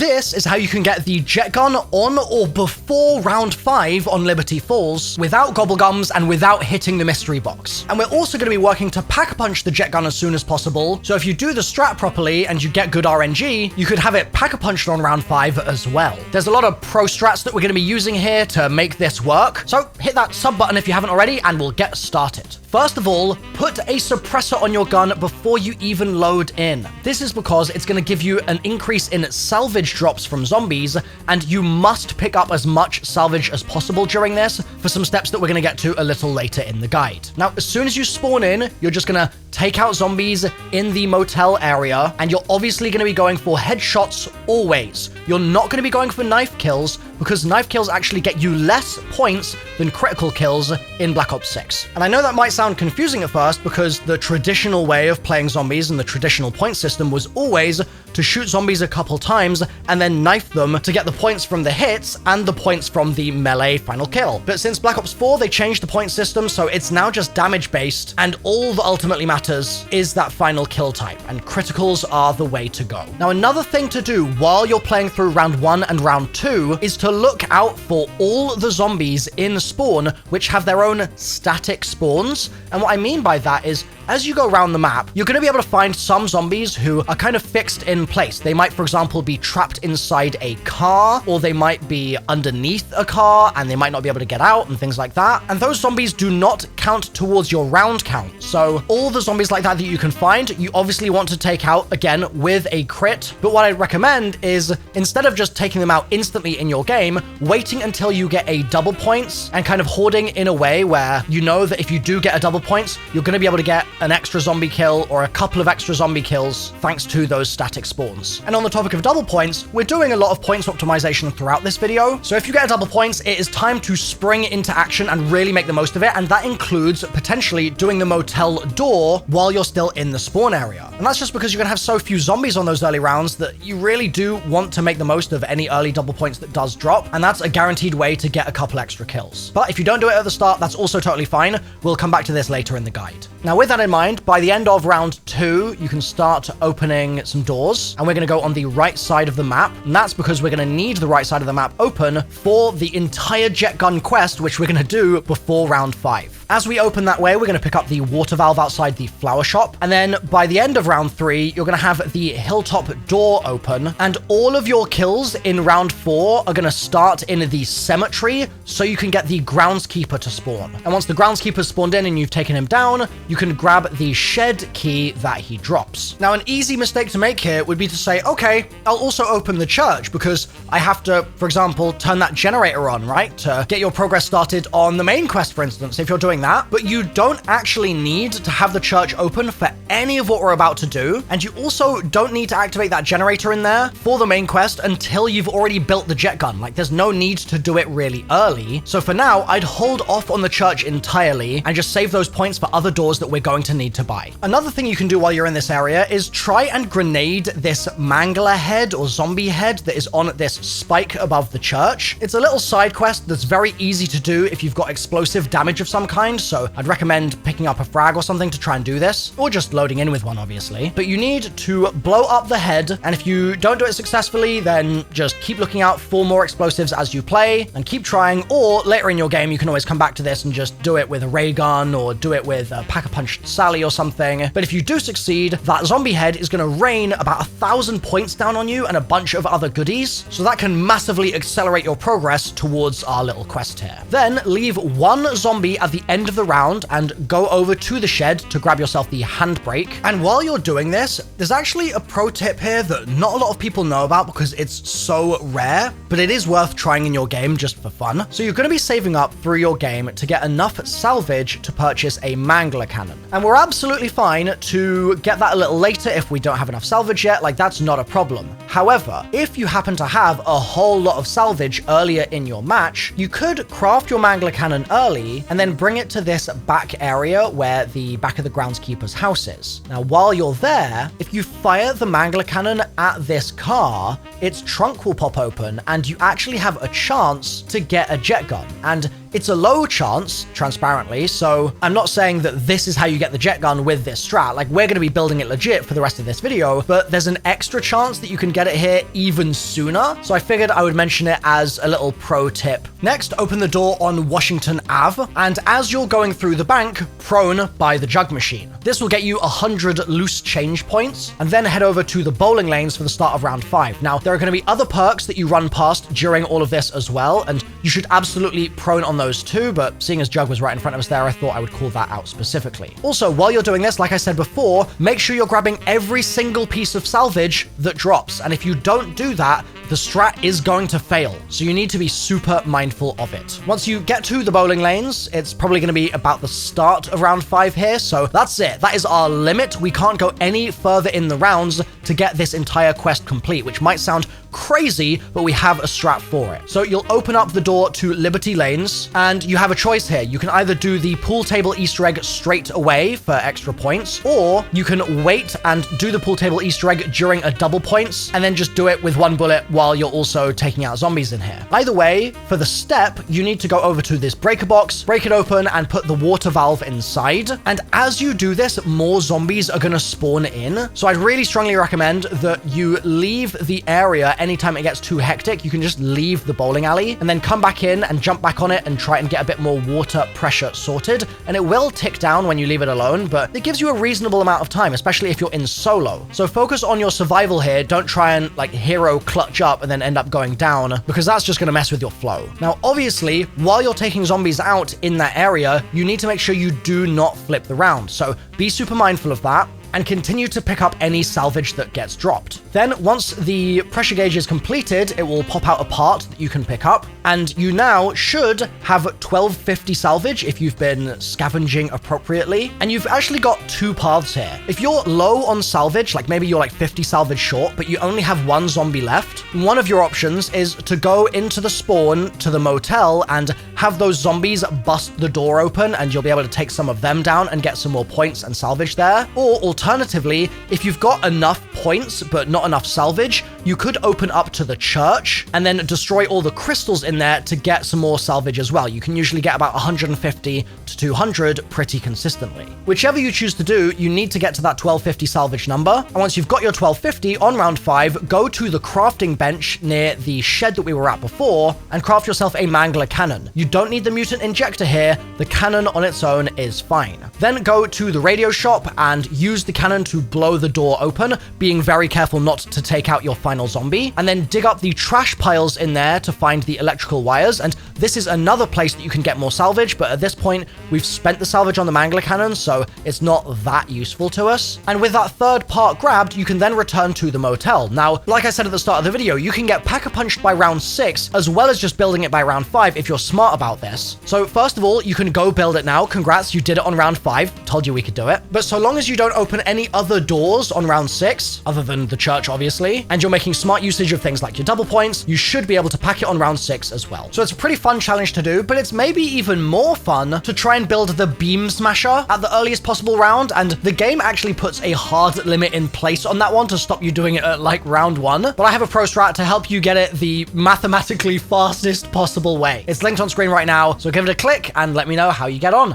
this is how you can get the jet gun on or before round 5 on Liberty Falls without Gobblegums and without hitting the mystery box. And we're also going to be working to pack-a-punch the jet gun as soon as possible, so if you do the strat properly and you get good RNG, you could have it pack-a-punched on round 5 as well. There's a lot of pro strats that we're going to be using here to make this work, so hit that sub button if you haven't already and we'll get started. First of all, put a suppressor on your gun before you even load in. This is because it's going to give you an increase in salvage drops from zombies, and you must pick up as much salvage as possible during this for some steps that we're going to get to a little later in the guide. Now, as soon as you spawn in, you're just going to take out zombies in the motel area, and you're obviously going to be going for headshots always. You're not going to be going for knife kills, because knife kills actually get you less points than critical kills in Black Ops 6. And I know that might sound confusing at first, because the traditional way of playing zombies and the traditional point system was always to shoot zombies a couple times and then knife them to get the points from the hits and the points from the melee final kill. But since Black Ops 4, they changed the point system, so it's now just damage based, and all that ultimately matters is that final kill type, and criticals are the way to go. Now, another thing to do while you're playing through round 1 and round 2 is to look out for all the zombies in spawn which have their own static spawns. And what I mean by that is, as you go around the map, you're going to be able to find some zombies who are kind of fixed in place. They might, for example, be trapped inside a car, or they might be underneath a car and they might not be able to get out and things like that. And those zombies do not count towards your round count. So all the zombies like that you can find, you obviously want to take out, again, with a crit. But what I'd recommend is, instead of just taking them out instantly in your game, waiting until you get a double points and kind of hoarding in a way where you know that if you do get a double points, you're going to be able to get an extra zombie kill or a couple of extra zombie kills thanks to those static spawns. And on the topic of double points, we're doing a lot of points optimization throughout this video. So if you get a double points, it is time to spring into action and really make the most of it. And that includes potentially doing the motel door while you're still in the spawn area. And that's just because you're going to have so few zombies on those early rounds that you really do want to make the most of any early double points that does drop. And that's a guaranteed way to get a couple extra kills. But if you don't do it at the start, that's also totally fine. We'll come back to this later in the guide. Now, with that in mind, by the end of round 2, you can start opening some doors, and we're going to go on the right side of the map. And that's because we're going to need the right side of the map open for the entire jet gun quest, which we're going to do before round 5. As we open that way, we're going to pick up the water valve outside the flower shop. And then by the end of round 3, you're going to have the hilltop door open. And all of your kills in round 4 are going to start in the cemetery, so you can get the groundskeeper to spawn. And once the groundskeeper's spawned in and you've taken him down, you can grab the shed key that he drops. Now, an easy mistake to make here would be to say, okay, I'll also open the church because I have to, for example, turn that generator on, right? To get your progress started on the main quest, for instance, if you're doing that. But you don't actually need to have the church open for any of what we're about to do. And you also don't need to activate that generator in there for the main quest until you've already built the jet gun. Like, there's no need to do it really early. So for now, I'd hold off on the church entirely and just save those points for other doors that we're going to need to buy. Another thing you can do while you're in this area is try and grenade this mangler head or zombie head that is on this spike above the church. It's a little side quest that's very easy to do if you've got explosive damage of some kind, so I'd recommend picking up a frag or something to try and do this, or just loading in with one, obviously. But you need to blow up the head, and if you don't do it successfully, then just keep looking out for more explosives as you play, and keep trying, or later in your game, you can always come back to this and just do it with a ray gun, or do it with a pack-a-punch Sally or something. But if you do succeed, that zombie head is going to rain about 1,000 points down on you and a bunch of other goodies, so that can massively accelerate your progress towards our little quest here. Then leave one zombie at the end of the round and go over to the shed to grab yourself the handbrake. And while you're doing this, there's actually a pro tip here that not a lot of people know about because it's so rare, but it is worth trying in your game just for fun. So you're going to be saving up through your game to get enough salvage to purchase a mangler cannon. And we're absolutely fine to get that a little later if we don't have enough salvage yet, like that's not a problem. However, if you happen to have a whole lot of salvage earlier in your match, you could craft your mangler cannon early and then bring it to this back area where the back of the groundskeeper's house is. Now, while you're there, if you fire the mangler cannon at this car, its trunk will pop open and you actually have a chance to get a jet gun. And It's a low chance, transparently, so I'm not saying that this is how you get the jet gun with this strat. Like, we're going to be building it legit for the rest of this video, but there's an extra chance that you can get it here even sooner, so I figured I would mention it as a little pro tip. Next, open the door on Washington Ave, and as you're going through the bank, prone by the jug machine. This will get you 100 loose change points, and then head over to the bowling lanes for the start of round 5. Now, there are going to be other perks that you run past during all of this as well, and you should absolutely prone on those too, but seeing as Jug was right in front of us there, I thought I would call that out specifically. Also, while you're doing this, like I said before, make sure you're grabbing every single piece of salvage that drops, and if you don't do that, the strat is going to fail, so you need to be super mindful of it. Once you get to the bowling lanes, it's probably going to be about the start of round 5 here, so that's it. That is our limit. We can't go any further in the rounds to get this entire quest complete, which might sound crazy, but we have a strat for it. So you'll open up the door to Liberty Lanes, and you have a choice here. You can either do the pool table Easter egg straight away for extra points, or you can wait and do the pool table Easter egg during a double points, and then just do it with one bullet while you're also taking out zombies in here. Either way, for the step, you need to go over to this breaker box, break it open, and put the water valve inside. And as you do this, more zombies are going to spawn in. So I'd really strongly recommend that you leave the area anytime it gets too hectic. You can just leave the bowling alley and then come back in and jump back on it and try and get a bit more water pressure sorted. And it will tick down when you leave it alone, but it gives you a reasonable amount of time, especially if you're in solo. So focus on your survival here. Don't try and like hero clutch up and then end up going down, because that's just going to mess with your flow. Now, obviously, while you're taking zombies out in that area, you need to make sure you do not flip the round. So be super mindful of that, and continue to pick up any salvage that gets dropped. Then, once the pressure gauge is completed, it will pop out a part that you can pick up, and you now should have 1250 salvage if you've been scavenging appropriately, and you've actually got 2 paths here. If you're low on salvage, like maybe you're like 50 salvage short, but you only have 1 zombie left, one of your options is to go into the spawn to the motel and have those zombies bust the door open, and you'll be able to take some of them down and get some more points and salvage there. Or alternatively, if you've got enough points but not enough salvage, you could open up to the church and then destroy all the crystals in there to get some more salvage as well. You can usually get about 150 to 200 pretty consistently. Whichever you choose to do, you need to get to that 1250 salvage number. And once you've got your 1250 on round 5, go to the crafting bench near the shed that we were at before and craft yourself a mangler cannon. You don't need the mutant injector here. The cannon on its own is fine. Then go to the radio shop and use the cannon to blow the door open, being very careful not to take out your final zombie, and then dig up the trash piles in there to find the electrical wires. And this is another place that you can get more salvage, but at this point we've spent the salvage on the mangler cannon, so it's not that useful to us. And with that third part grabbed, you can then return to the motel. Now, like I said at the start of the video, you can get pack-a-punched by round 6 as well as just building it by round 5 if you're smart about this. So first of all, you can go build it now. Congrats, you did it on round 5. Told you we could do it. But so long as you don't open any other doors on round 6, other than the church obviously, and you're making smart usage of things like your double points, you should be able to pack it on round 6 as well. So it's a pretty fun challenge to do, but it's maybe even more fun to try and build the beam smasher at the earliest possible round, and the game actually puts a hard limit in place on that one to stop you doing it at like round 1, but I have a pro strat to help you get it the mathematically fastest possible way. It's linked on screen right now, so give it a click and let me know how you get on.